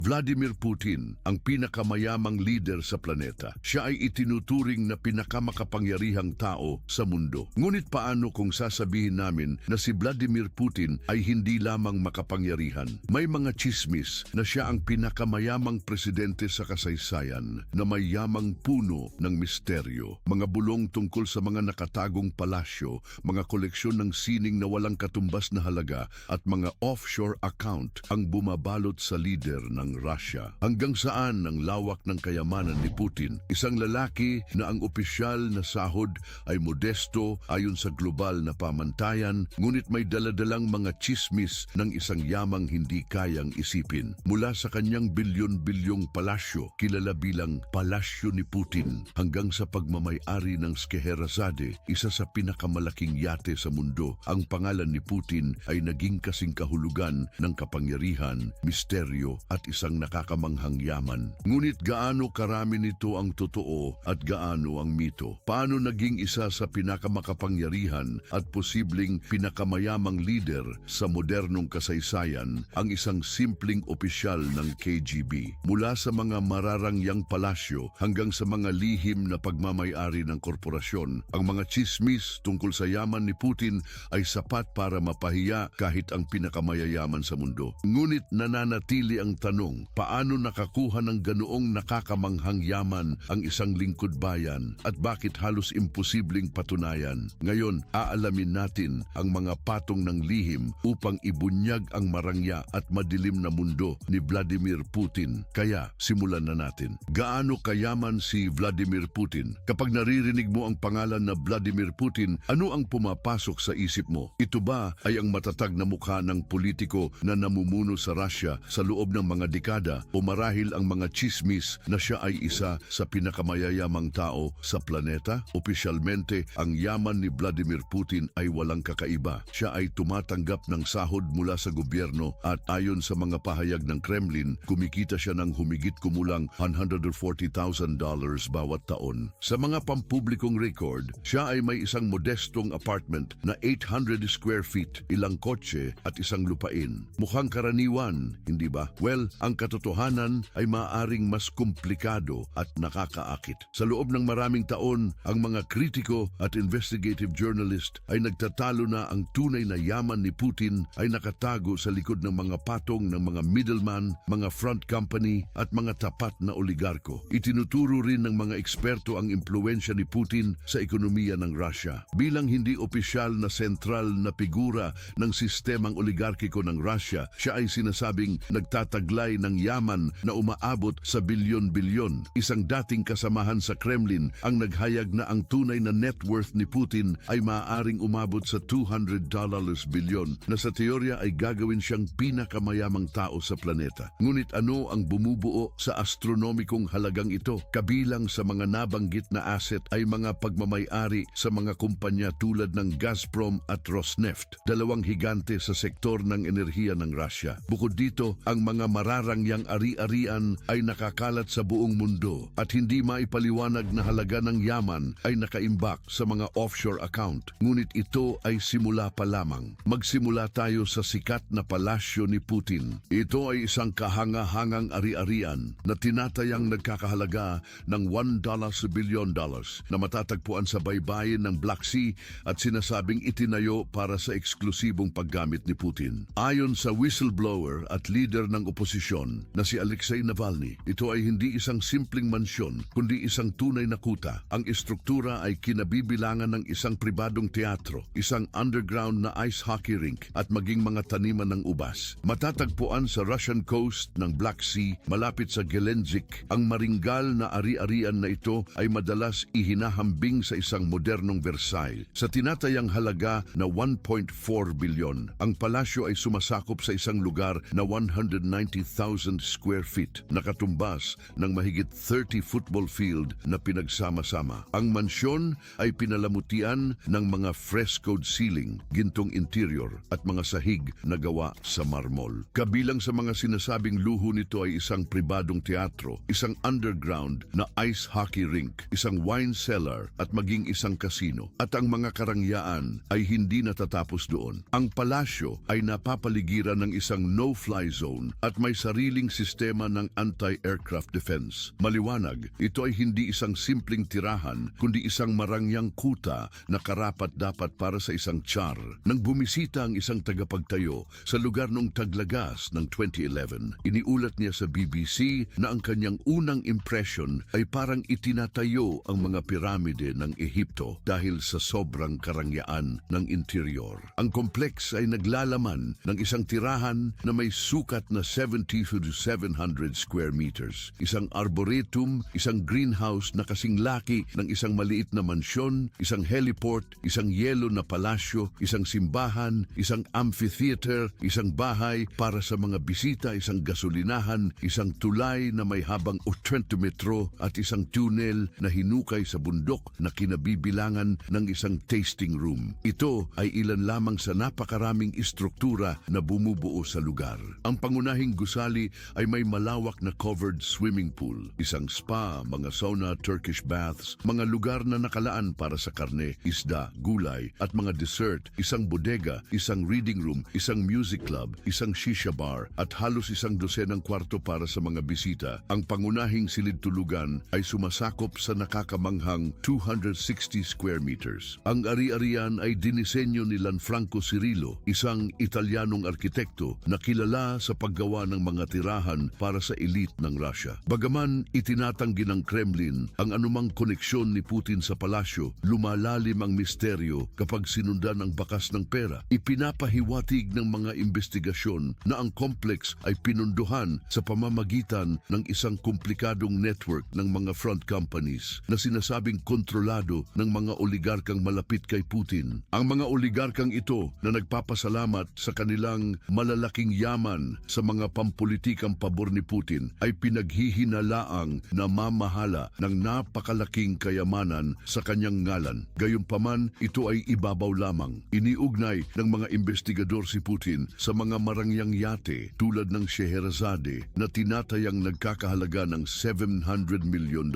Vladimir Putin, ang pinakamayamang leader sa planeta. Siya ay itinuturing na pinakamakapangyarihang tao sa mundo. Ngunit paano kung sasabihin namin na si Vladimir Putin ay hindi lamang makapangyarihan? May mga chismis na siya ang pinakamayamang presidente sa kasaysayan na may yamang puno ng misteryo. Mga bulong tungkol sa mga nakatagong palasyo, mga koleksyon ng sining na walang katumbas na halaga at mga offshore account ang bumabalot sa leader ng Russia. Hanggang saan ang lawak ng kayamanan ni Putin, isang lalaki na ang opisyal na sahod ay modesto ayon sa global na pamantayan, ngunit may daladalang mga chismis ng isang yamang hindi kayang isipin. Mula sa kanyang bilyon-bilyong palasyo, kilala bilang Palasyo ni Putin, hanggang sa pagmamay-ari ng Scheherazade, isa sa pinakamalaking yate sa mundo, ang pangalan ni Putin ay naging kasing kahulugan ng kapangyarihan, misteryo at isang nakakamanghang yaman. Ngunit gaano karami nito ang totoo at gaano ang mito? Paano naging isa sa pinakamakapangyarihan at posibleng pinakamayamang leader sa modernong kasaysayan ang isang simpleng opisyal ng KGB? Mula sa mga mararangyang palasyo hanggang sa mga lihim na pagmamay-ari ng korporasyon, ang mga chismis tungkol sa yaman ni Putin ay sapat para mapahiya kahit ang pinakamayayaman sa mundo. Ngunit nananatili ang tanong, paano nakakuha ng ganoong nakakamanghang yaman ang isang lingkod bayan at bakit halos imposibleng patunayan? Ngayon, aalamin natin ang mga patong ng lihim upang ibunyag ang marangya at madilim na mundo ni Vladimir Putin. Kaya, simulan na natin. Gaano kayaman si Vladimir Putin? Kapag naririnig mo ang pangalan na Vladimir Putin, ano ang pumapasok sa isip mo? Ito ba ay ang matatag na mukha ng politiko na namumuno sa Russia sa loob ng mga dekada o marahil ang mga chismis na siya ay isa sa pinakamayayamang tao sa planeta? Opisyalmente, ang yaman ni Vladimir Putin ay walang kakaiba. Siya ay tumatanggap ng sahod mula sa gobyerno at ayon sa mga pahayag ng Kremlin, kumikita siya ng humigit kumulang $140,000 bawat taon. Sa mga pampublikong record, siya ay may isang modestong apartment na 800 square feet, ilang kotse at isang lupain. Mukhang karaniwan, hindi ba? Well, ang katotohanan ay maaaring mas komplikado at nakakaakit. Sa loob ng maraming taon, ang mga kritiko at investigative journalist ay nagtatalo na ang tunay na yaman ni Putin ay nakatago sa likod ng mga patong ng mga middleman, mga front company at mga tapat na oligarko. Itinuturo rin ng mga eksperto ang impluensya ni Putin sa ekonomiya ng Russia. Bilang hindi opisyal na sentral na figura ng sistemang oligarkiko ng Russia, siya ay sinasabing nagtataglay ng yaman na umaabot sa bilyon-bilyon. Isang dating kasamahan sa Kremlin ang naghayag na ang tunay na net worth ni Putin ay maaaring umabot sa $200 bilyon na sa teorya ay gagawin siyang pinakamayamang tao sa planeta. Ngunit ano ang bumubuo sa astronomikong halagang ito? Kabilang sa mga nabanggit na asset ay mga pagmamay-ari sa mga kumpanya tulad ng Gazprom at Rosneft, dalawang higante sa sektor ng enerhiya ng Russia. Bukod dito, ang mga mararangyang ari-arian ay nakakalat sa buong mundo at hindi maipaliwanag na halaga ng yaman ay nakaimbak sa mga offshore account. Ngunit ito ay simula pa lamang. Magsimula tayo sa sikat na palasyo ni Putin. Ito ay isang kahanga-hangang ari-arian na tinatayang nagkakahalaga ng $1 billion na matatagpuan sa baybayin ng Black Sea at sinasabing itinayo para sa eksklusibong paggamit ni Putin. Ayon sa whistleblower at leader ng oposisyon na si Alexei Navalny, ito ay hindi isang simpleng mansyon kundi isang tunay na kuta. Ang istruktura ay kinabibilangan ng isang pribadong teatro, isang underground na ice hockey rink at maging mga taniman ng ubas. Matatagpuan sa Russian coast ng Black Sea malapit sa Gelendzhik. Ang maringgal na ari-arian na ito ay madalas ihinahambing sa isang modernong Versailles. Sa tinatayang halaga na 1.4 bilyon, ang palasyo ay sumasakop sa isang lugar na 190,000 square feet, nakatumbas ng mahigit 30 football field na pinagsama-sama. Ang mansyon ay pinalamutian ng mga frescoed ceiling, gintong interior at mga sahig na gawa sa marmol. Kabilang sa mga sinasabing luho nito ay isang pribadong teatro, isang underground na ice hockey rink, isang wine cellar at maging isang kasino. At ang mga karangyaan ay hindi natatapos doon. Ang palasyo ay napapaligiran ng isang no-fly zone at may sarili sariling sistema ng anti-aircraft defense. Maliwanag, ito ay hindi isang simpleng tirahan, kundi isang marangyang kuta na karapat-dapat para sa isang tsar. Nang bumisita ang isang tagapagtayo sa lugar ng Taglagas ng 2011, iniulat niya sa BBC na ang kanyang unang impression ay parang itinatayo ang mga piramide ng Ehipto dahil sa sobrang karangyaan ng interior. Ang kompleks ay naglalaman ng isang tirahan na may sukat na 70 to 700 square meters. Isang arboretum, isang greenhouse na kasing laki ng isang maliit na mansyon, isang heliport, isang yelo na palasyo, isang simbahan, isang amphitheater, isang bahay para sa mga bisita, isang gasolinahan, isang tulay na may habang 80 metro at isang tunnel na hinukay sa bundok na kinabibilangan ng isang tasting room. Ito ay ilan lamang sa napakaraming istruktura na bumubuo sa lugar. Ang pangunahing gusali ay may malawak na covered swimming pool, isang spa, mga sauna, Turkish baths, mga lugar na nakalaan para sa karne, isda, gulay at mga dessert, isang bodega, isang reading room, isang music club, isang shisha bar at halos isang dosenang kwarto para sa mga bisita. Ang pangunahing silid-tulugan ay sumasakop sa nakakamanghang 260 square meters. Ang ari-arian ay dinisenyo ni Lanfranco Cirillo, isang Italianong arkitekto na kilala sa paggawa ng mga tirahan para sa elite ng Russia. Bagaman itinatanggi ng Kremlin ang anumang koneksyon ni Putin sa palasyo, lumalalim ang misteryo kapag sinundan ang bakas ng pera. Ipinapahiwatig ng mga investigasyon na ang complex ay pinunduhan sa pamamagitan ng isang komplikadong network ng mga front companies na sinasabing kontrolado ng mga oligarkang malapit kay Putin. Ang mga oligarkang ito na nagpapasalamat sa kanilang malalaking yaman sa mga pampulitikang pabor ni Putin ay pinaghihinalaang na mamahala ng napakalaking kayamanan sa kanyang ngalan. Gayunpaman, ito ay ibabaw lamang. Iniugnay ng mga investigador si Putin sa mga marangyang yate tulad ng Scheherazade na tinatayang nagkakahalaga ng $700 million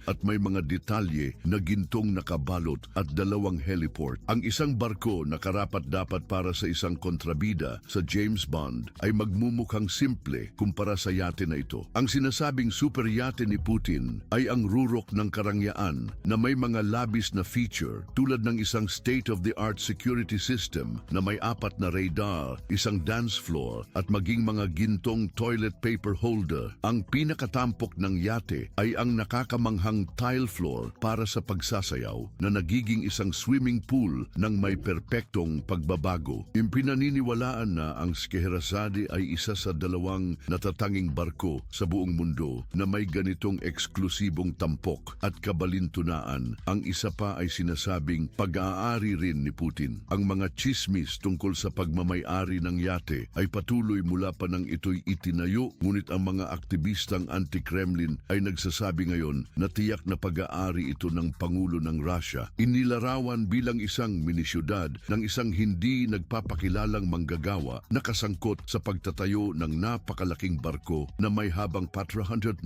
at may mga detalye na gintong nakabalot at 2 heliport. Ang isang barko na karapat-dapat para sa isang kontrabida sa James Bond ay magmumukhang simple kumpara sa yate na ito. Ang sinasabing super yate ni Putin ay ang rurok ng karangyaan na may mga labis na feature tulad ng isang state-of-the-art security system na may 4 na radar, isang dance floor at maging mga gintong toilet paper holder. Ang pinakatampok ng yate ay ang nakakamanghang tile floor para sa pagsasayaw na nagiging isang swimming pool ng may perpektong pagbabago. Impinaniniwalaan na ang Scheherazade ay isa sa 2 natatanging barko sa buong mundo na may ganitong eksklusibong tampok at kabalintunaan. Ang isa pa ay sinasabing pag-aari rin ni Putin. Ang mga chismis tungkol sa pagmamay-ari ng yate ay patuloy mula pa nang ito'y itinayo, ngunit ang mga aktivistang anti-Kremlin ay nagsasabi ngayon na tiyak na pag-aari ito ng Pangulo ng Russia. Inilarawan bilang isang minisyudad ng isang hindi nagpapakilalang manggagawa na kasangkot sa pagtatayo ng napakalaking barko na may habang 495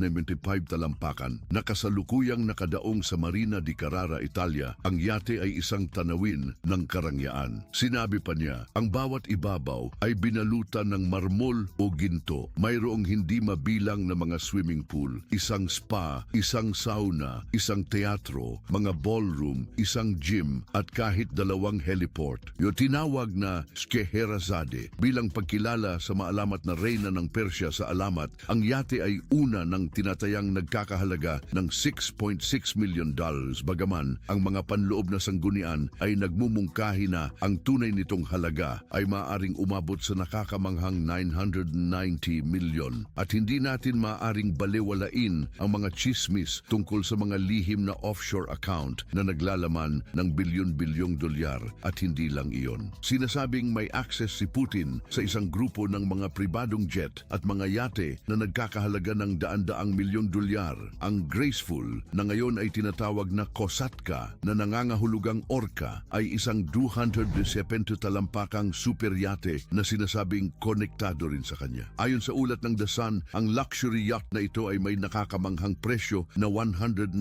talampakan. Nakasalukuyang nakadaong sa Marina di Carrara, Italia, ang yate ay isang tanawin ng karangyaan. Sinabi pa niya, ang bawat ibabaw ay binalutan ng marmol o ginto. Mayroong hindi mabilang na mga swimming pool, isang spa, isang sauna, isang teatro, mga ballroom, isang gym at kahit 2 heliport. Yung tinawag na Scheherazade bilang pagkilala sa maalamat na reyna ng Persya sa alamat, ang yate ay una ng tinatayang nagkakahalaga ng $6.6 million. Bagaman ang mga panloob na sanggunian ay nagmumungkahi na ang tunay nitong halaga ay maaaring umabot sa nakakamanghang 990 milyon. At hindi natin maaaring balewalain ang mga chismis tungkol sa mga lihim na offshore account na naglalaman ng bilyon-bilyong dolyar at hindi lang iyon. Sinasabing may access si Putin sa isang grupo ng mga pribadong jet at mga yate na nagkakahalaga ng daan-daang milyong dolyar. Ang Graceful na ngayon ay tinatawag na Kosatka na nangangahulugang orka ay isang 270 talampakang super yate na sinasabing konektado rin sa kanya. Ayon sa ulat ng The Sun, ang luxury yacht na ito ay may nakakamanghang presyo na $119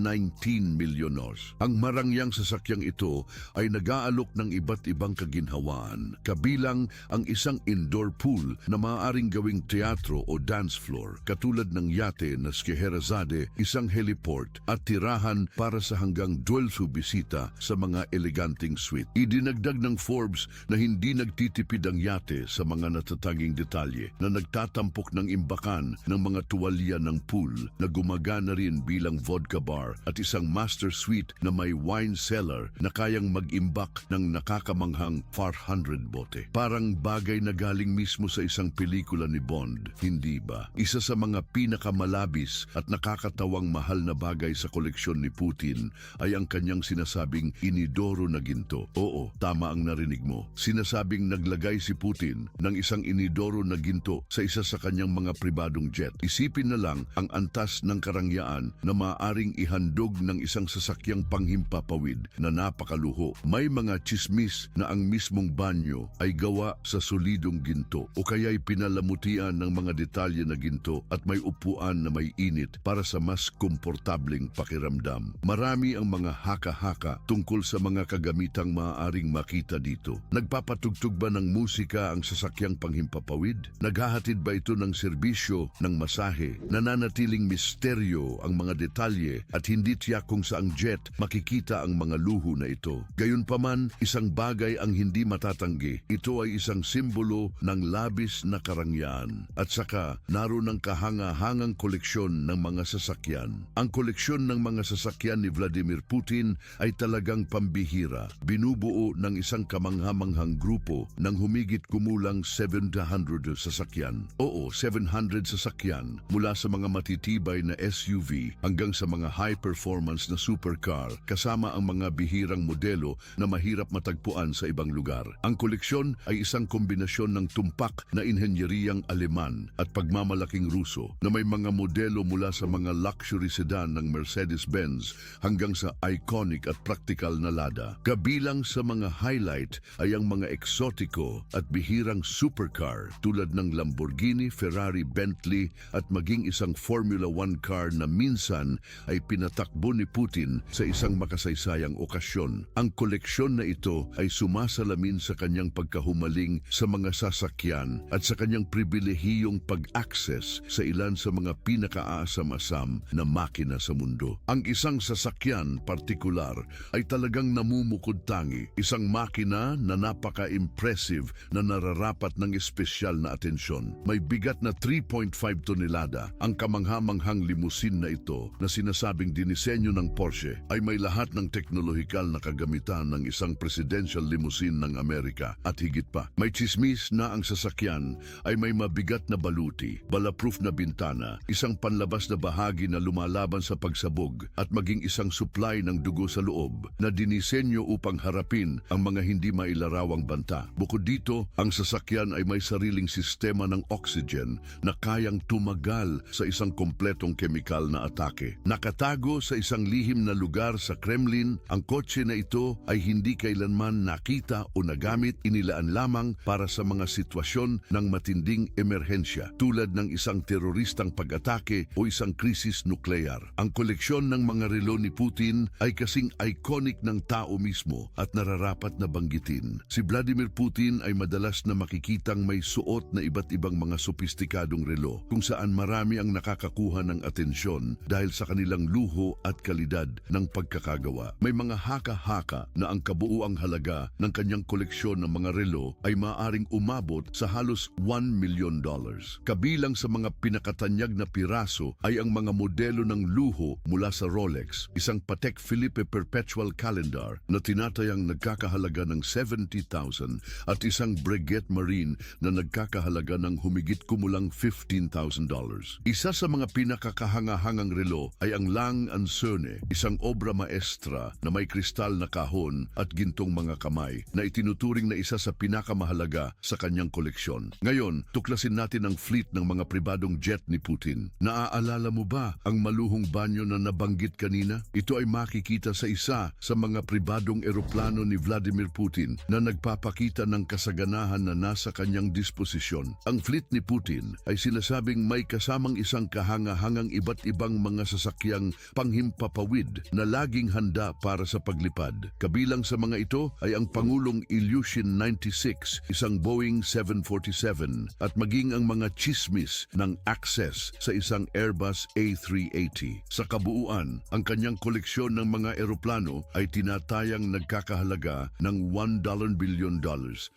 million. Ang marangyang sasakyang ito ay nag-aalok ng iba't ibang kaginhawaan, kabilang ang isang indoor pool na maaaring gawing teatro teatro o dance floor, katulad ng yate na Scheherazade, isang heliport at tirahan para sa hanggang 12 bisita sa mga eleganteng suite. Idinagdag ng Forbes na hindi nagtitipid ang yate sa mga natatanging detalye na nagtatampok ng imbakan ng mga tuwalya ng pool na gumagana rin bilang vodka bar at isang master suite na may wine cellar na kayang mag-imbak ng nakakamanghang 400 bote. Parang bagay na galing mismo sa isang pelikula ni Bond, hindi ba? Isa sa mga pinakamalabis at nakakatawang mahal na bagay sa koleksyon ni Putin ay ang kanyang sinasabing inidoro na ginto. Oo, tama ang narinig mo. Sinasabing naglagay si Putin ng isang inidoro na ginto sa isa sa kanyang mga pribadong jet. Isipin na lang ang antas ng karangyaan na maaaring ihandog ng isang sasakyang panghimpapawid na napakaluho. May mga chismis na ang mismong banyo ay gawa sa solidong ginto o kaya'y pinalamutian ng mga detalye na ginto at may upuan na may init para sa mas komportableng pakiramdam. Marami ang mga haka-haka tungkol sa mga kagamitang maaaring makita dito. Nagpapatugtog ba ng musika ang sasakyang panghimpapawid? Naghahatid ba ito ng serbisyo ng masahe? Nananatiling misteryo ang mga detalye at hindi tiyak kung saang jet makikita ang mga luho na ito. Gayunpaman, isang bagay ang hindi matatanggi. Ito ay isang simbolo ng labis na karangyaan. At saka, naroon ang kahanga-hangang koleksyon ng mga sasakyan. Ang koleksyon ng mga sasakyan ni Vladimir Putin ay talagang pambihira. Binubuo ng isang kamanghamanghang grupo ng humigit kumulang 700 sasakyan. Oo, 700 sasakyan mula sa mga matitibay na SUV hanggang sa mga high-performance na supercar kasama ang mga bihirang modelo na mahirap matagpuan sa ibang lugar. Ang koleksyon ay isang kombinasyon ng tumpak na inhenyeriyang Aleman at pagmamalaking Ruso na may mga modelo mula sa mga luxury sedan ng Mercedes-Benz hanggang sa iconic at practical na Lada. Kabilang sa mga highlight ay ang mga eksotiko at bihirang supercar tulad ng Lamborghini, Ferrari, Bentley at maging isang Formula 1 car na minsan ay pinatakbo ni Putin sa isang makasaysayang okasyon. Ang koleksyon na ito ay sumasalamin sa kanyang pagkahumaling sa mga sasakyan at sa kanyang pribilehiyong pag-access sa ilan sa mga pinakaasam-asam na makina sa mundo. Ang isang sasakyan partikular ay talagang namumukod tangi, isang makina na napaka-impressive na nararapat ng espesyal na atensyon. May bigat na 3.5 tonelada. Ang kamanghamanghang limusin na ito na sinasabing dinisenyo ng Porsche ay may lahat ng teknolohikal na kagamitan ng isang presidential limousine ng Amerika at higit pa. May chismis na ang sasakyan ay may mabigat na baluti, balaproof na bintana, isang panlabas na bahagi na lumalaban sa pagsabog at maging isang supply ng dugo sa loob na dinisenyo upang harapin ang mga hindi mailarawang banta. Bukod dito, ang sasakyan ay may sariling sistema ng oxygen na kayang tumagal sa isang kompletong kemikal na atake. Nakatago sa isang lihim na lugar sa Kremlin, ang kotse na ito ay hindi kailanman nakita o nagamit, inilaan lamang para sa mga sitwasyon ng matinding emerhensya tulad ng isang teroristang pag-atake o isang krisis nuklear. Ang koleksyon ng mga relo ni Putin ay kasing iconic ng tao mismo at nararapat na banggitin. Si Vladimir Putin ay madalas na makikitang may suot na iba't ibang mga sopistikadong relo kung saan marami ang nakakakuha ng atensyon dahil sa kanilang luho at kalidad ng pagkakagawa. May mga haka-haka na ang kabuuang halaga ng kanyang koleksyon ng mga relo ay maaaring umabot sa halos $1 million. Kabilang sa mga pinakatanyag na piraso ay ang mga modelo ng luho mula sa Rolex, isang Patek Philippe Perpetual Calendar na tinatayang nagkakahalaga ng 70,000 at isang Breguet Marine na nagkakahalaga ng humigit kumulang $15,000. Isa sa mga pinakakahangahangang relo ay ang Lang & Söhne, isang obra maestra na may kristal na kahon at gintong mga kamay na itinuturing na isa sa pinakamahalaga sa kanyang koleksyon. Ngayon, tuklasin natin ang fleet ng mga pribadong jet ni Putin. Naaalala mo ba ang maluhong banyo na nabanggit kanina? Ito ay makikita sa isa sa mga pribadong eroplano ni Vladimir Putin na nagpapakita ng kasaganahan na nasa kanyang disposisyon. Ang fleet ni Putin ay sinasabing may kasamang isang kahangahangang iba't ibang mga sasakyang panghimpapawid na laging handa para sa paglipad. Kabilang sa mga ito ay ang Pangulong Ilyushin 96, isang Boeing 747 at maging ang mga chismis ng access sa isang Airbus A380. Sa kabuuan, ang kanyang koleksyon ng mga eroplano ay tinatayang nagkakahalaga ng $1 billion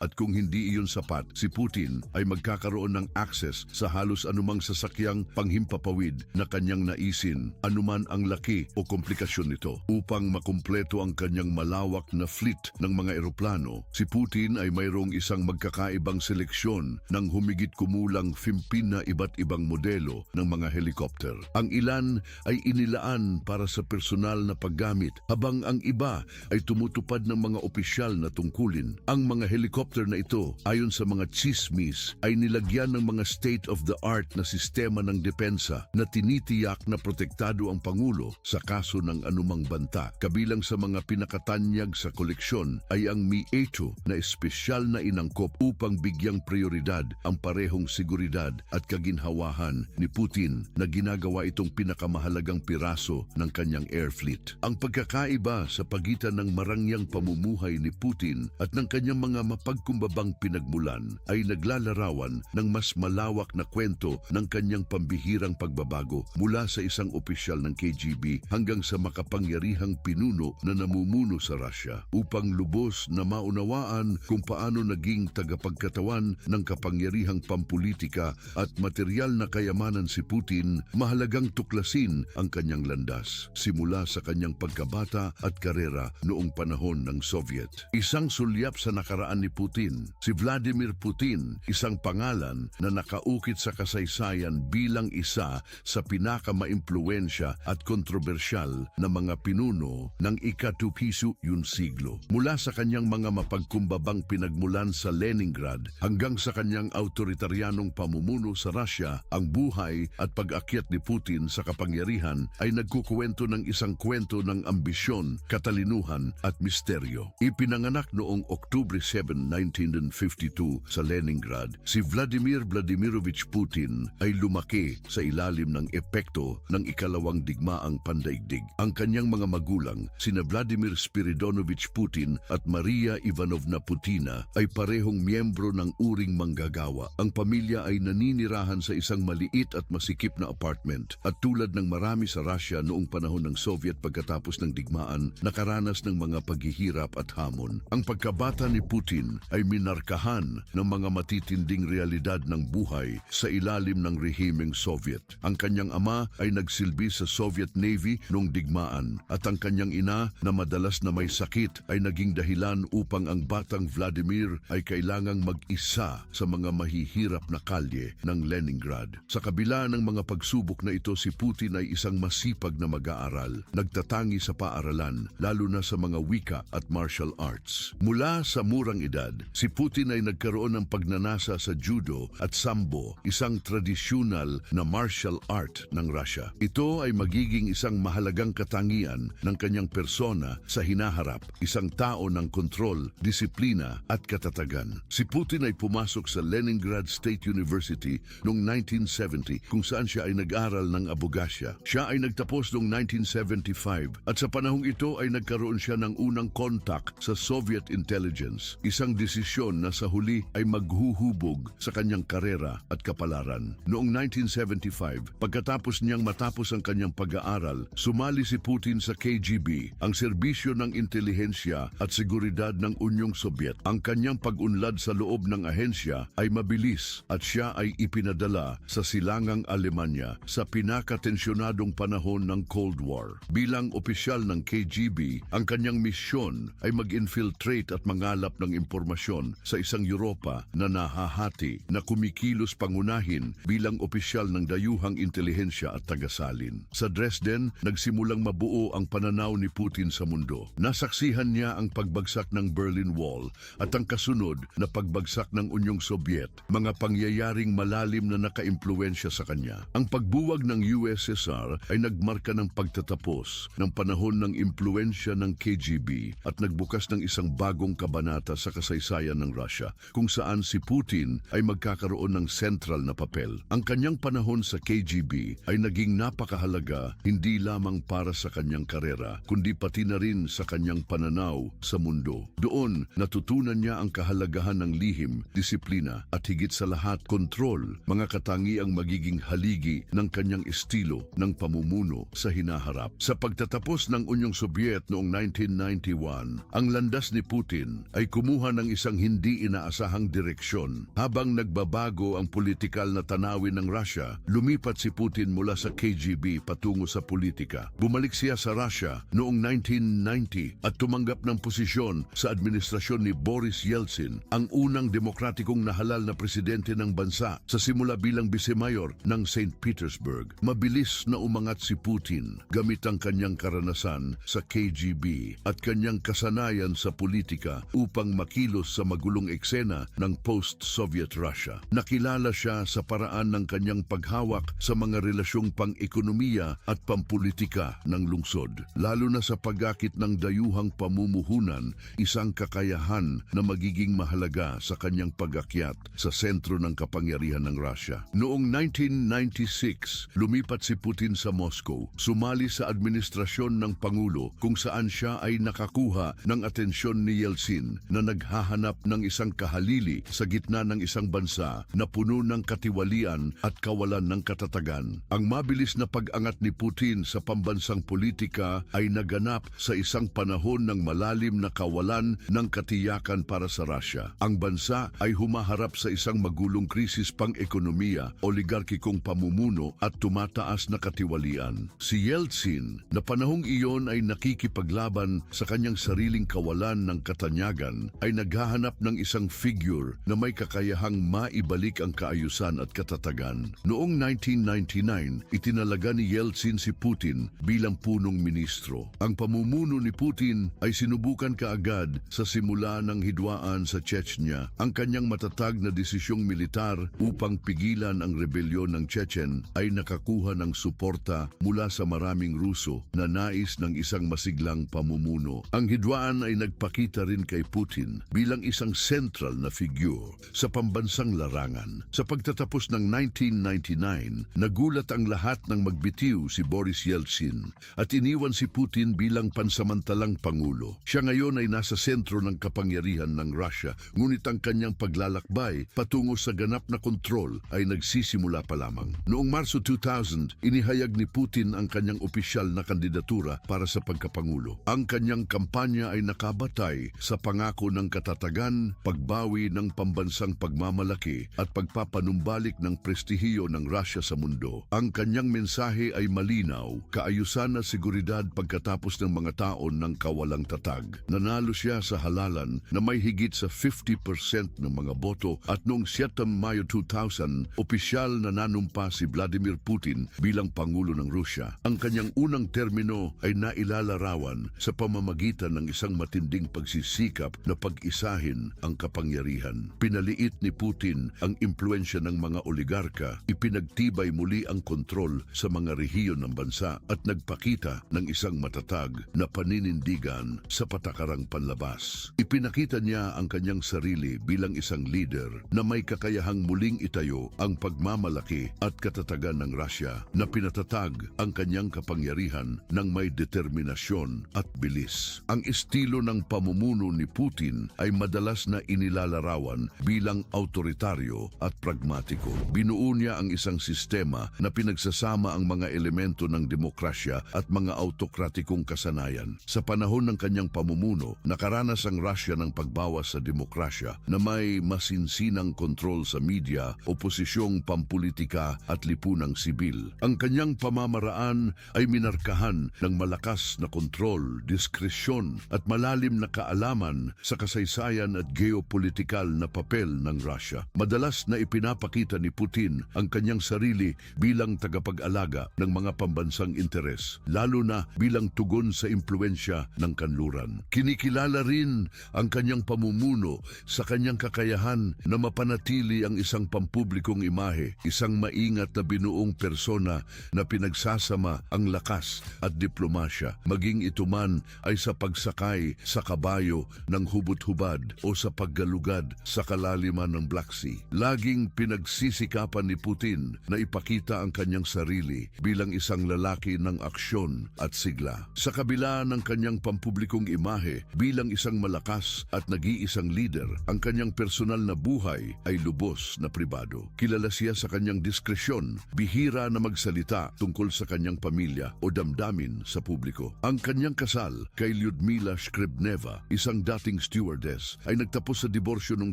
at kung hindi iyon sapat, si Putin ay magkakaroon ng access sa halos anumang sasakyang panghimpapawid na kanyang naisin, anuman ang laki o komplikasyon nito. Upang makumpleto ang kanyang malawak na fleet ng mga eroplano, si Putin ay mayroong isang magkakaibang seleksyon ng humigit kumulang 15 na iba't ibang modelo ng mga helicopter. Ang ilan ay inilaan para sa personal na paggamit, habang ang iba ay tumutupad ng mga opisyal na tungkulin. Ang mga helicopter na ito, ayon sa mga chismis, ay nilagyan ng mga state-of-the-art na sistema ng depensa na tinitiyak na protektado ang Pangulo sa kaso ng anumang banta. Kabilang sa mga pinakatanyag sa koleksyon ay ang Mi-8 na espesyal na inangkop upang bigyang prioridad ang parehong seguridad at kaginhawahan ni Putin na ginagawa itong pinakamahalagang piraso ng kanyang air fleet. Ang pagkakaiba sa pagitan ng marangyang pamumuhay ni Putin at ng kanyang mga mapagkumbabang pinagmulan ay naglalarawan ng mas malawak na kwento ng kanyang pambihirang pagbabago mula sa isang opisyal ng KGB hanggang sa makapangyarihang pinuno na namumuno sa Russia, upang lubos na maunawaan kung paano naging tagapagkatawan ng kapangyarihang pampulitika at material na kayamanan si Putin. Mahalagang tuklasin ang kanyang landas simula sa kanyang pagkabata at karera noong panahon ng Soviet. Isang sulyap sa nakaraan ni Putin, si Vladimir Putin, isang pangalan na nakaukit sa kasaysayan bilang isa sa pinakamaimpluwensya at kontrobersyal na mga pinuno ng ika-21 siglo. Mula sa kanyang mga mapagkumbabang pinagmulan sa Leningrad hanggang sa kanyang autoritaryanong pamumuno sa Russia, ang buhay at pag-akyat ni Putin sa kapangyarihan ay nagkukuwento ng isang kwento ng ambisyon, katalinuhan at misteryo. Ipinanganak noong Oktubre 7, 1952 sa Leningrad, si Vladimir Vladimirovich Putin ay lumaki sa ilalim ng epekto ng ikalawang digmaang pandaigdig. Ang kanyang mga magulang, sina Vladimir Spiridonovich Putin at Maria Ivanovna Putina, ay parehong miyembro ng uring manggagawa. Ang pamilya ay naninirahan sa isang maliit at masikip na apartment at tulad ng marami sa Russia noong panahon ng Soviet pagkatapos ng digmaan, nakaranas ng mga paghihirap at hamon. Ang pagkabata ni Putin ay minarkahan ng mga matitinding realidad ng buhay sa ilalim ng rehimeng Soviet. Ang kanyang ama ay nagsilbi sa Soviet Navy noong digmaan at ang kanyang ina na madalas na may sakit ay naging dahilan upang ang batang Vladimir ay kailangang mag-isa sa mga mahihirap na kalye ng Leningrad. Sa kabila ng mga pagsubok na ito, si Putin ay isang masipag na mag-aaral, nagtatangi sa paaralan, lalo na sa mga wika at martial arts. Mula sa murang edad, si Putin ay nagkaroon ng pagnanasa sa judo at sambo, isang tradisyonal na martial art ng Russia. Ito ay magiging isang mahalagang katangian ng kanyang persona sa hinaharap, isang tao ng kontrol, disiplina at katatagan. Si Putin ay pumasok sa Leningrad State University noong 1970 kung saan siya ay nag-aral ng abogasya. Siya ay nagtapos noong 1975 at sa panahong ito ay nagkaroon siya ng unang kontak sa Soviet intelligence, isang desisyon na sa huli ay maghuhubog sa kanyang karera at kapalaran. Noong 1975, pagkatapos niyang matapos ang kanyang pag-aaral, sumali si Putin sa KGB, ang serbisyo ng intelihensya at seguridad ng Unyong Sobyet. Ang kanyang pag-unlad sa loob ng ahensya ay mabilis at siya ay ipinadala sa silangang Alemanya sa pinakatensyonadong panahon ng Cold War. Bilang opisyal ng KGB, ang kanyang misyon ay mag-infiltrate at mangalap ng impormasyon sa isang Europa na nahahati na kumikilos pangunahin bilang opisyal ng dayuhang intelihensya at tagasalin. Sa Dresden, nagsimulang mabuo ang pananaw ni Putin sa mundo. Nasaksihan niya ang pagbagsak ng Berlin Wall at ang kasunod na pagbagsak ng Unyong Sobyet, mga pangyayaring malalim na nakaimpluwensya sa kanya. Ang pagbuwag ng USSR ay nagmarka ng pagtatapos ng panahon ng impluwensya ng KGB at nagbukas ng isang bagong kabanata sa kasaysayan ng Russia, kung saan si Putin ay magkakaroon ng sentral na papel. Ang kanyang panahon sa KGB ay naging napakahalaga hindi lamang para sa kanyang karera, kundi pati na rin sa kanyang pananaw sa mundo. Doon, natutunan niya ang kahalagahan ng lihim, disiplina at higit sa lahat at kontrol, mga katangiang magiging haligi ng kanyang estilo ng pamumuno sa hinaharap. Sa pagtatapos ng Unyong Sobyet noong 1991, ang landas ni Putin ay kumuha ng isang hindi inaasahang direksyon. Habang nagbabago ang politikal na tanawin ng Russia, lumipat si Putin mula sa KGB patungo sa politika. Bumalik siya sa Russia noong 1990 at tumanggap ng posisyon sa administrasyon ni Boris Yeltsin, ang unang demokratikong nahalal na presidente ng bansa, sa simula bilang bisemayor ng St. Petersburg. Mabilis na umangat si Putin gamit ang kanyang karanasan sa KGB at kanyang kasanayan sa politika upang makilos sa magulong eksena ng post-Soviet Russia. Nakilala siya sa paraan ng kanyang paghawak sa mga relasyong pang-ekonomiya at pampolitika ng lungsod, lalo na sa pag-akit ng dayuhang pamumuhunan, isang kakayahan na magiging mahalaga sa kanyang pag-akyat sa sentro ng kapangyarihan ng Russia. Noong 1996, lumipat si Putin sa Moscow, sumali sa administrasyon ng Pangulo kung saan siya ay nakakuha ng atensyon ni Yeltsin na naghahanap ng isang kahalili sa gitna ng isang bansa na puno ng katiwalian at kawalan ng katatagan. Ang mabilis na pag-angat ni Putin sa pambansang politika ay naganap sa isang panahon ng malalim na kawalan ng katiyakan para sa Russia. Ang bansa ay humaharap sa isang magulong krisis pang-ekonomiya, oligarkikong pamumuno at tumataas na katiwalian. Si Yeltsin, na panahong iyon ay nakikipaglaban sa kanyang sariling kawalan ng katanyagan, ay naghahanap ng isang figure na may kakayahang maibalik ang kaayusan at katatagan. Noong 1999, itinalaga ni Yeltsin si Putin bilang punong ministro. Ang pamumuno ni Putin ay sinubukan kaagad sa simula ng hidwaan sa Chechnya. Ang kanyang matatag na desisyong militar upang pigilan ang rebelyon ng Chechen ay nakakuha ng suporta mula sa maraming Ruso na nais ng isang masiglang pamumuno. Ang hidwaan ay nagpakita rin kay Putin bilang isang central na figure sa pambansang larangan. Sa pagtatapos ng 1999, nagulat ang lahat ng magbitiw si Boris Yeltsin at iniwan si Putin bilang pansamantalang pangulo. Siya ngayon ay nasa sentro ng kapangyarihan ng Russia, ngunit ang kanyang paglalakbay patungo sa ganap na kontrol ay nagsisimula pa lamang. Noong Marso 2000, inihayag ni Putin ang kanyang opisyal na kandidatura para sa pagkapangulo. Ang kanyang kampanya ay nakabatay sa pangako ng katatagan, pagbawi ng pambansang pagmamalaki at pagpapanumbalik ng prestihiyo ng Russia sa mundo. Ang kanyang mensahe ay malinaw, kaayusan at seguridad pagkatapos ng mga taon ng kawalang tatag. Nanalo siya sa halalan na may higit sa 50% ng mga boto at noong 7 Mayo 2000, opisyal na nanumpa si Vladimir Putin bilang Pangulo ng Rusya. Ang kanyang unang termino ay nailalarawan sa pamamagitan ng isang matinding pagsisikap na pag-isahin ang kapangyarihan. Pinaliit ni Putin ang impluensya ng mga oligarka, ipinagtibay muli ang kontrol sa mga rehiyon ng bansa at nagpakita ng isang matatag na paninindigan sa patakarang panlabas. Ipinakita niya ang kanyang sarili bilang isang leader na may kakayahang muling itayo ang pagmamalaki at katatagan ng Russia, na pinatatag ang kanyang kapangyarihan ng may determinasyon at bilis. Ang estilo ng pamumuno ni Putin ay madalas na inilalarawan bilang autoritaryo at pragmatiko. Binuo niya ang isang sistema na pinagsasama ang mga elemento ng demokrasya at mga autokratikong kasanayan. Sa panahon ng kanyang pamumuno, nakaranas ang Russia ng pagbawas sa demokrasya na may masinsinang kontrol sa media, oposisyong pampolitika at lipunang sibil. Ang kanyang pamamaraan ay minarkahan ng malakas na kontrol, diskresyon at malalim na kaalaman sa kasaysayan at geopolitikal na papel ng Russia. Madalas na ipinapakita ni Putin ang kanyang sarili bilang tagapag-alaga ng mga pambansang interes, lalo na bilang tugon sa impluensya ng kanluran. Kinikilala rin ang kanyang pamumuno sa kanyang kakayahan na mapanatili ang isang pampublikong imahe, isang maingat na binuong persona na pinagsasama ang lakas at diplomasya, maging ito man ay sa pagsakay sa kabayo ng hubot-hubad o sa paggalugad sa kalaliman ng Black Sea. Laging pinagsisikapan ni Putin na ipakita ang kanyang sarili bilang isang lalaki ng aksyon at sigla. Sa kabila ng kanyang pampublikong imahe bilang isang malakas at nag-iisang leader, ang kanyang personal na buhay ay lubos lubos na pribado. Kilala siya sa kanyang diskresyon, bihira na magsalita tungkol sa kanyang pamilya o damdamin sa publiko. Ang kanyang kasal kay Lyudmila Shkrebneva, isang dating stewardess, ay nagtapos sa diborsyo noong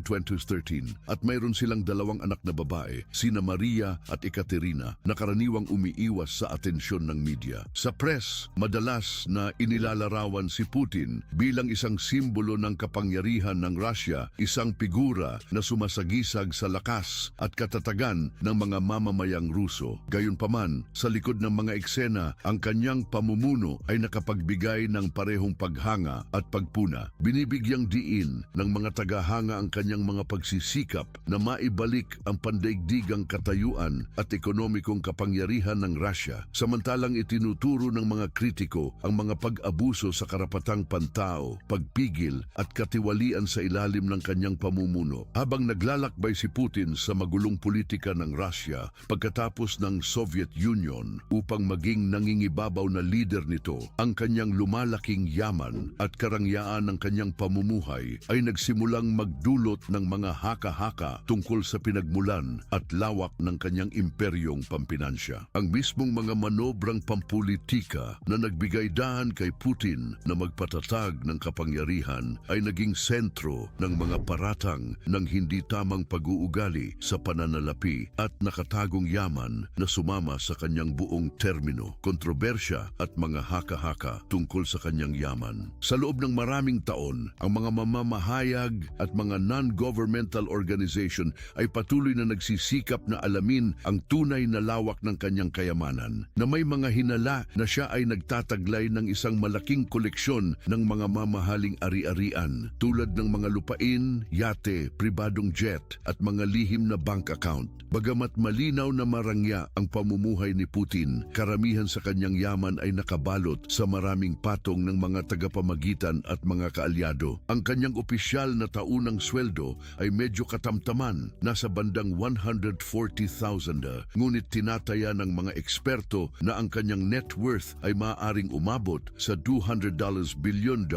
2013 at mayroon silang dalawang anak na babae, sina Maria at Ekaterina, na karaniwang umiiwas sa atensyon ng media. Sa press, madalas na inilalarawan si Putin bilang isang simbolo ng kapangyarihan ng Russia, isang figura na sumasagisag sa lakas at katatagan ng mga mamamayang Ruso. Gayunpaman, sa likod ng mga eksena, ang kanyang pamumuno ay nakapagbigay ng parehong paghanga at pagpuna. Binibigyang diin ng mga tagahanga ang kanyang mga pagsisikap na maibalik ang pandaigdigang katayuan at ekonomikong kapangyarihan ng Russia, samantalang itinuturo ng mga kritiko ang mga pag-abuso sa karapatang pantao, pagpigil at katiwalian sa ilalim ng kanyang pamumuno. Habang naglalakbay si Putin sa magulong politika ng Russia pagkatapos ng Soviet Union upang maging nangingibabaw na leader nito, ang kanyang lumalaking yaman at karangyaan ng kanyang pamumuhay ay nagsimulang magdulot ng mga haka-haka tungkol sa pinagmulan at lawak ng kanyang imperyong pampinansya. Ang mismong mga manobrang pampulitika na nagbigay daan kay Putin na magpatatag ng kapangyarihan ay naging sentro ng mga paratang ng hindi tamang pag-uugali sa pananalapi at nakatagong yaman na sumama sa kanyang buong termino, kontrobersya at mga haka-haka tungkol sa kanyang yaman. Sa loob ng maraming taon, ang mga mamamahayag at mga non-governmental organization ay patuloy na nagsisikap na alamin ang tunay na lawak ng kanyang kayamanan, na may mga hinala na siya ay nagtataglay ng isang malaking koleksyon ng mga mamahaling ari-arian tulad ng mga lupain, yate, pribadong jet at mga lihim na bank account. Bagamat malinaw na marangya ang pamumuhay ni Putin, karamihan sa kanyang yaman ay nakabalot sa maraming patong ng mga tagapamagitan at mga kaalyado. Ang kanyang opisyal na taunang sweldo ay medyo katamtaman, nasa bandang 140,000, ngunit tinataya ng mga eksperto na ang kanyang net worth ay maaaring umabot sa $200 billion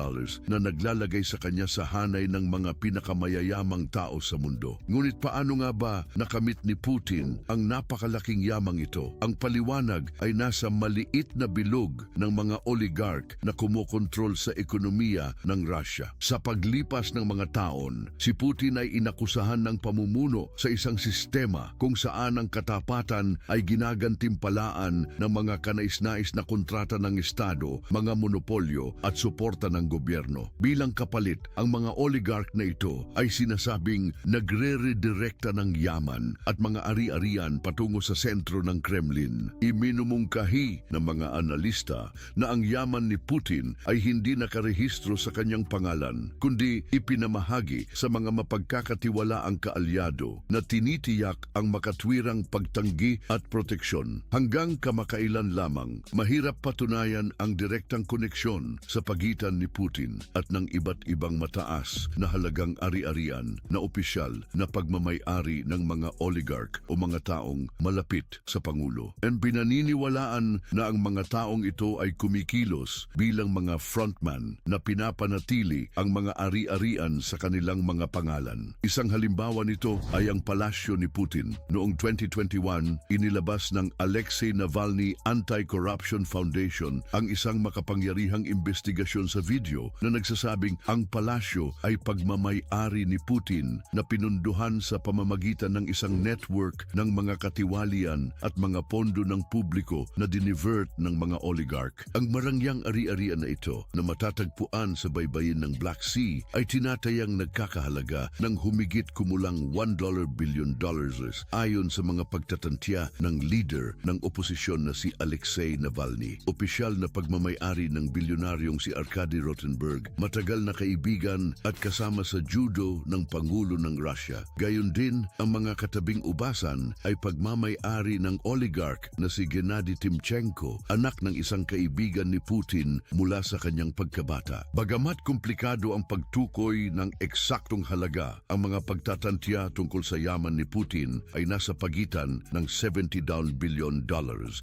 na naglalagay sa kanya sa hanay ng mga pinakamayayamang tao sa mundo. Ngunit paano nga ba nakamit ni Putin ang napakalaking yamang ito? Ang paliwanag ay nasa maliit na bilog ng mga oligarch na kumokontrol sa ekonomiya ng Russia. Sa paglipas ng mga taon, si Putin ay inakusahan ng pamumuno sa isang sistema kung saan ang katapatan ay ginagantimpalaan ng mga kanais-nais na kontrata ng Estado, mga monopolyo at suporta ng gobyerno. Bilang kapalit, ang mga oligarch na ito ay sinasabing nagre-redirekta ng yaman at mga ari-arian patungo sa sentro ng Kremlin. Iminumungkahi ng mga analista na ang yaman ni Putin ay hindi nakarehistro sa kanyang pangalan, kundi ipinamahagi sa mga mapagkakatiwalaang kaalyado na tinitiyak ang makatwirang pagtanggi at proteksyon. Hanggang kamakailan lamang, mahirap patunayan ang direktang koneksyon sa pagitan ni Putin at ng iba't ibang mataas na halagang ari-arian na opisyal na pagmamay-ari ng mga oligarch o mga taong malapit sa Pangulo. And pinaniniwalaan na ang mga taong ito ay kumikilos bilang mga frontman na pinapanatili ang mga ari-arian sa kanilang mga pangalan. Isang halimbawa nito ay ang palasyo ni Putin. Noong 2021, inilabas ng Alexei Navalny Anti-Corruption Foundation ang isang makapangyarihang investigasyon sa video na nagsasabing ang palasyo ay pagmamay-ari ni Putin na pinunduhan sa pamamagitan ng isang network ng mga katiwalian at mga pondo ng publiko na dinivert ng mga oligarch. Ang marangyang ari-arian na ito na matatagpuan sa baybayin ng Black Sea ay tinatayang nagkakahalaga ng humigit kumulang $1 billion ayon sa mga pagtatantya ng leader ng oposisyon na si Alexei Navalny. Opisyal na pagmamay-ari ng bilyonaryong si Arkady Rotenberg, matagal na kaibigan at kasama sa judo ng Pangulo ng Russia. Gayon din, ang mga katabing ubasan ay pagmamay-ari ng oligarch na si Gennady Timchenko, anak ng isang kaibigan ni Putin mula sa kanyang pagkabata. Bagamat komplikado ang pagtukoy ng eksaktong halaga, ang mga pagtatantya tungkol sa yaman ni Putin ay nasa pagitan ng $70 billion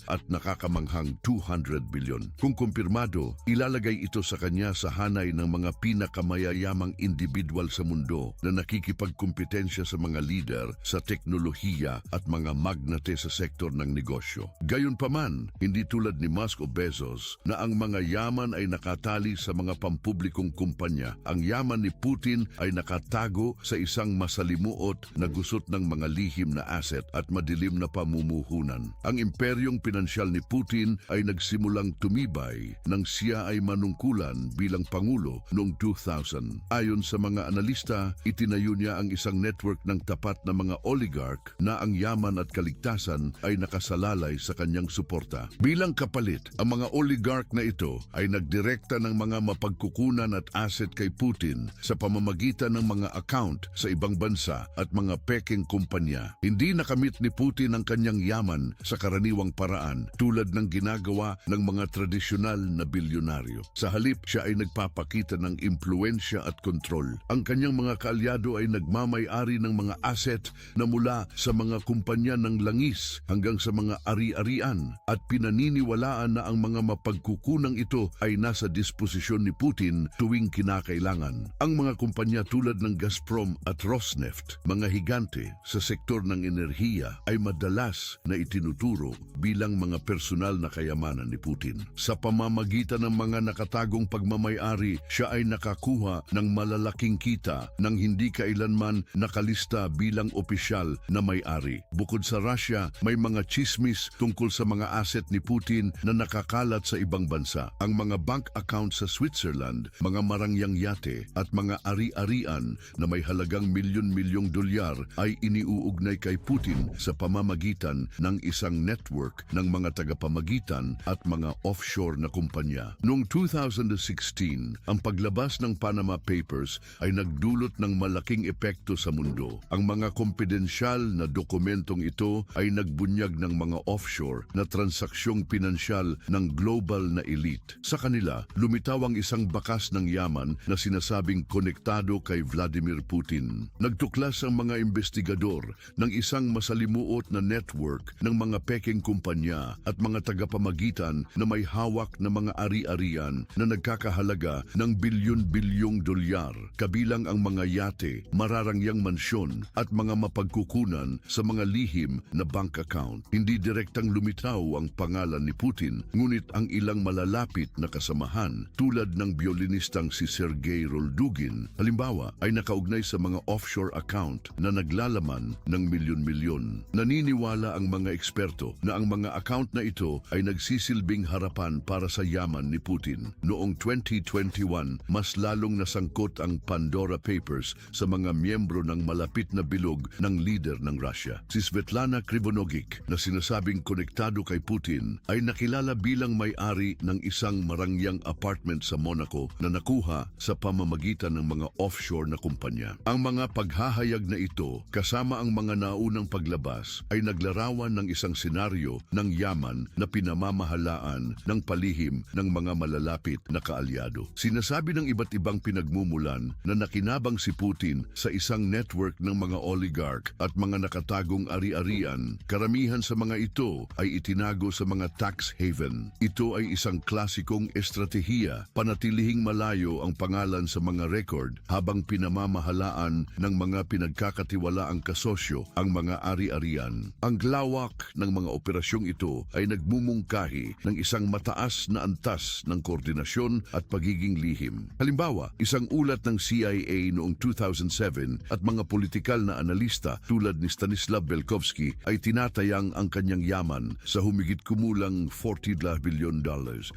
at nakakamanghang $200 billion. Kung kumpirmado, ilalagay ito sa kanya sa hanay ng mga pinakamayayamang individual sa mundo na nakikipagkumpetensya sa mga lider sa teknolohiya at mga magnate sa sektor ng negosyo. Gayunpaman, hindi tulad ni Musk o Bezos na ang mga yaman ay nakatali sa mga pampublikong kumpanya. Ang yaman ni Putin ay nakatago sa isang masalimuot na gusot ng mga lihim na asset at madilim na pamumuhunan. Ang imperyong pinansyal ni Putin ay nagsimulang tumibay nang siya ay manungkulan bilang Pangulo noong 2000. Ayon sa mga analista, itinayo niya ang isang network ng tapat na mga oligarch na ang yaman at kaligtasan ay nakasalalay sa kanyang suporta. Bilang kapalit, ang mga oligarch na ito ay nagdirekta ng mga mapagkukunan at asset kay Putin sa pamamagitan ng mga account sa ibang bansa at mga peking kumpanya. Hindi nakamit ni Putin ang kanyang yaman sa karaniwang paraan tulad ng ginagawa ng mga tradisyonal na bilyonaryo. Sa halip, siya ay nagpapakita ng impluensya at kontrol. Ang kanyang mga kaalyado ay nagmamay-ari ng mga asset na mula sa mga kumpanya ng langis hanggang sa mga ari-arian at pinaniniwalaan na ang mga mapagkukunang ito ay nasa disposisyon ni Putin tuwing kinakailangan. Ang mga kumpanya tulad ng Gazprom at Rosneft, mga higante sa sektor ng enerhiya, ay madalas na itinuturo bilang mga personal na kayamanan ni Putin. Sa pamamagitan ng mga nakatagong pagmamay-ari, siya ay nakakuha ng malalaking kita nang hindi kailanman nakalista bilang opisyal na may-ari. Bukod sa Russia, may mga chismis tungkol sa mga asset ni Putin na nakakalat sa ibang bansa. Ang mga bank account sa Switzerland, mga marangyang yate at mga ari-arian na may halagang milyon-milyong dolyar ay iniuugnay kay Putin sa pamamagitan ng isang network ng mga tagapamagitan at mga offshore na kumpanya. Noong 2016, ang paglabas ng Panama Papers ay nagdulot ng malaking epekto sa mundo. Ang mga kompidensyal na dokumentong ito ay nagbunyag ng mga offshore na transaksyong pinansyal ng global na elite. Sa kanila, lumitaw ang isang bakas ng yaman na sinasabing konektado kay Vladimir Putin. Nagtuklas ang mga investigador ng isang masalimuot na network ng mga peking kumpanya at mga tagapamagitan na may hawak na mga ari-arian na nagkakahalaga ng bilyon-bilyong dolyar, kabilang ang mga yate, mararangyang mansyon at mga mapagkukunan sa mga lihim na bank account. Hindi direktang lumitaw ang pangalan ni Putin, ngunit ang ilang malalapit na kasamahan tulad ng biolinistang si Sergei Roldugin, halimbawa, ay nakaugnay sa mga offshore account na naglalaman ng milyon-milyon. Naniniwala ang mga eksperto na ang mga account na ito ay nagsisilbing harapan para sa yaman ni Putin. Noong 2021, mas lalong nasangkot ang Pandora Papers sa mga miyembro ng malapit na bilog ng leader ng Russia. Si Svetlana Krivonogic, na sinasabing konektado kay Putin, ay nakilala bilang may-ari ng isang marangyang apartment sa Monaco na nakuha sa pamamagitan ng mga offshore na kumpanya. Ang mga paghahayag na ito, kasama ang mga naunang paglabas, ay naglarawan ng isang senaryo ng yaman na pinamamahalaan ng palihim ng mga malalapit na kaalyado. Sinasabi ng iba't ibang pinagmumulan na nakinabang si Putin sa isang network ng mga oligarch at mga nakatagong ari-arian. Karamihan sa mga ito ay itinago sa mga tax haven. Ito ay isang klasikong estratehiya, panatilihing malayo ang pangalan sa mga record habang pinamamahalaan ng mga pinagkakatiwalaang kasosyo ang mga ari-arian. Ang lawak ng mga operasyong ito ay nagmumungkahi ng isang mataas na antas ng koordinasyon at pagiging lihim. Halimbawa, isang ulat ng CIA noong 2007 at mga politikal na analista tulad ni Stanislav Belkovsky ay tinatayang ang kanyang yaman sa humigit kumulang $40 billion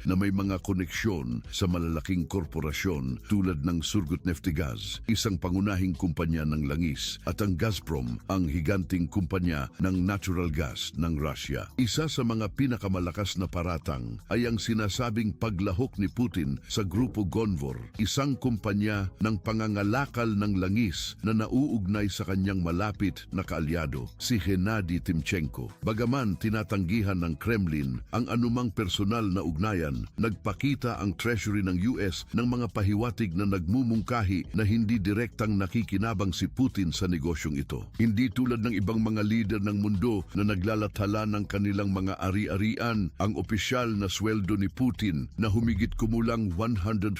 na may mga koneksyon sa malalaking korporasyon tulad ng Surgutneftegaz, isang pangunahing kumpanya ng langis, at ang Gazprom, ang higanting kumpanya ng natural gas ng Russia. Isa sa mga pinakamalakas na paratang ay ang sinasabing paglahok ni Putin sa Grupo Gonvor, isang kumpanya ng pangangalakal ng langis na nauugnay sa kanyang malapit na kaalyado, si Gennady Timchenko. Bagaman tinatanggihan ng Kremlin ang anumang personal na ugnayan, nagpakita ang Treasury ng US ng mga pahiwatig na nagmumungkahi na hindi direktang nakikinabang si Putin sa negosyong ito. Hindi tulad ng ibang mga lider ng mundo na naglalathala ng kanilang mga ari-arian, ang opisyal na sweldo ni Putin na humigit kumulang $140,000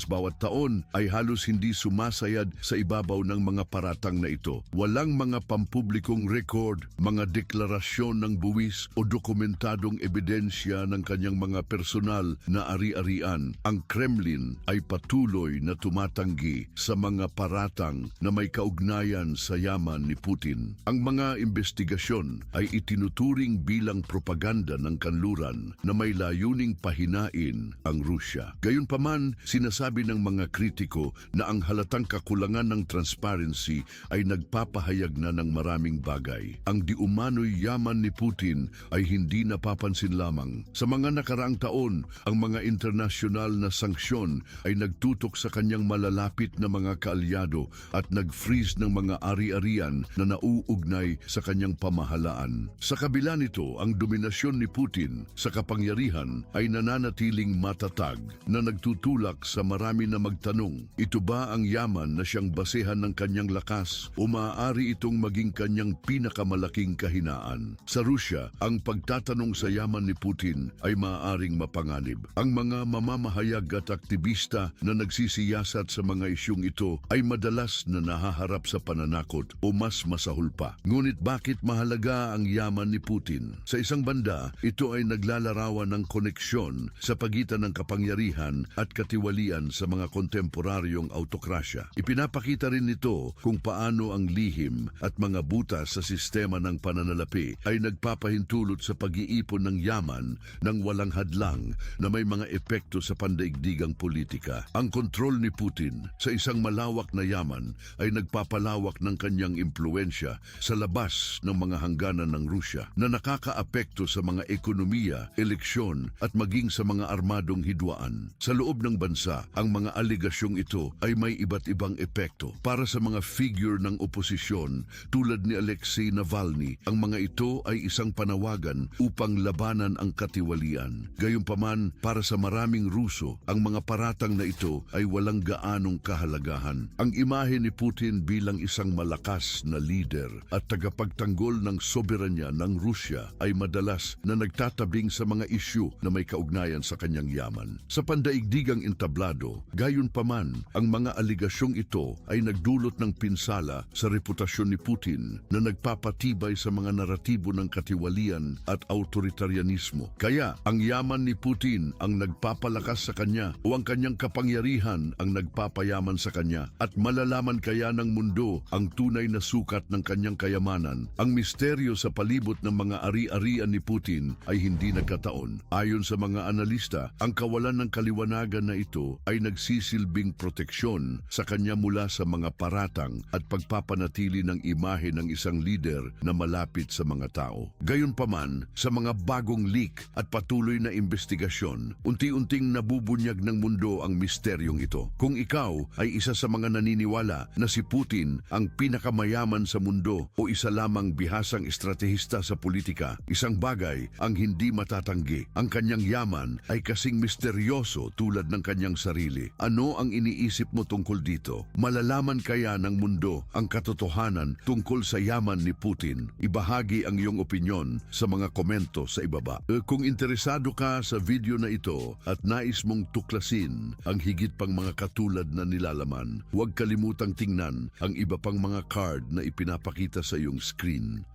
bawat taon ay halos hindi sumasayad sa ibabaw ng mga paratang na ito. Walang mga pampublikong record, mga deklarasyon ng buwis o dokumentadong ebidensya ng kanyang mga personal na ari-arian. Ang Kremlin ay patuloy na tumatanggi sa mga paratang na may kaugnayan sa yaman ni Putin. Ang mga investigasyon ay itinuturing bilang propaganda ng kanluran na may layuning pahinain ang Rusya. Gayunpaman, sinasabi ng mga kritiko na ang halatang kakulangan ng transparency ay nagpapahayag na ng maraming bagay. Ang diumano'y yaman ni Putin ay hindi napapansin lamang. Sa mga nakaraang taon, ang mga internasyonal na sanksyon ay nagtutok sa kanyang malalapit na mga kaalyado at nag-freeze ng mga ari-arian na nauugnay sa kanyang pamahalaan. Sa kabila nito, ang dominasyon ni Putin sa kapangyarihan ay nananatiling matatag na nagtutulak sa marami na magtanong, ito ba ang yaman na siyang basehan ng kanyang lakas o maaari itong maging kanyang pinakamalaking kahinaan? Sa Rusya, ang pagtatanong sa yaman ni Putin ay maaaring mapanganib. Ang mga mamamahayag at aktivista na nagsisiyasat sa mga isyung ito ay madalas na nahaharap sa pananakot o mas masahol pa. Ngunit bakit mahalaga ang yaman ni Putin? Sa isang banda, ito ay naglalarawan ng koneksyon sa pagitan ng kapangyarihan at katiwalian sa mga kontemporaryong autokrasya. Ipinapakita rin nito kung paano ang lihim at mga butas sa sistema ng pananalapi ay nagpapahintulot sa pag-iipon ng yaman ng walang hadlang na may mga epekto sa pandaigdigang politika. Ang kontrol ni Putin sa isang malawak na yaman ay nagpapalawak ng kanyang impluensya sa labas ng mga hangganan ng Rusya na nakakaapekto sa mga ekonomiya, eleksyon at maging sa mga armadong hidwaan. Sa loob ng bansa, ang mga aligasyong ito ay may iba't ibang epekto. Para sa mga figure ng oposisyon tulad ni Alexei Navalny, ang mga ito ay isang panawagan upang labanan ang katiwalian. Gayunpaman, para sa maraming Ruso, ang mga paratang na ito ay walang gaanong kahalagahan. Ang imahe ni Putin bilang isang malakas na leader at tagapagtanggol ng soberanya ng Rusya ay madalas na nagtatabing sa mga isyu na may kaugnayan sa kanyang yaman. Sa pandaigdigang entablado, gayunpaman, ang mga aligasyong ito ay nagdulot ng pinsala sa reputasyon ni Putin na nagpapatibay sa mga naratibo ng katiwalian at autoritarianismo. Kaya, ang yaman ni Putin ang nagpapalakas sa kanya o ang kanyang kapangyarihan ang nagpapayaman sa kanya at malalaman kaya ng mundo ang tunay na sukat ng kanyang kayamanan. Ang misteryo sa palibot ng mga ari-arian ni Putin ay hindi nagkataon. Ayon sa mga analista, ang kawalan ng kaliwanagan na ito ay nagsisilbing proteksyon sa kanya mula sa mga paratang at pagpapanatili ng imahe ng isang lider na malapit sa mga tao. Gayunpaman, sa mga bagong leak at patuloy na investigasyon, unti-unting nabubunyag ng mundo ang misteryong ito. Kung ikaw ay isa sa mga naniniwala na si Putin ang pinakamayaman sa mundo o isa lamang bihasang estratehista sa politika, isang bagay ang hindi matatanggi. Ang kanyang yaman ay kasing misteryoso tulad ng kanyang sarili. Ano ang iniisip mo tungkol dito? Malalaman kaya ng mundo ang katotohanan tungkol sa yaman ni Putin? Ibahagi ang iyong opinyon sa mga komento sa ibaba. Kung interesado ka sa video na ito at nais mong tuklasin ang higit pang mga katulad na nilalaman, huwag kalimutang tingnan ang iba pang mga card na ipinapakita sa iyong screen.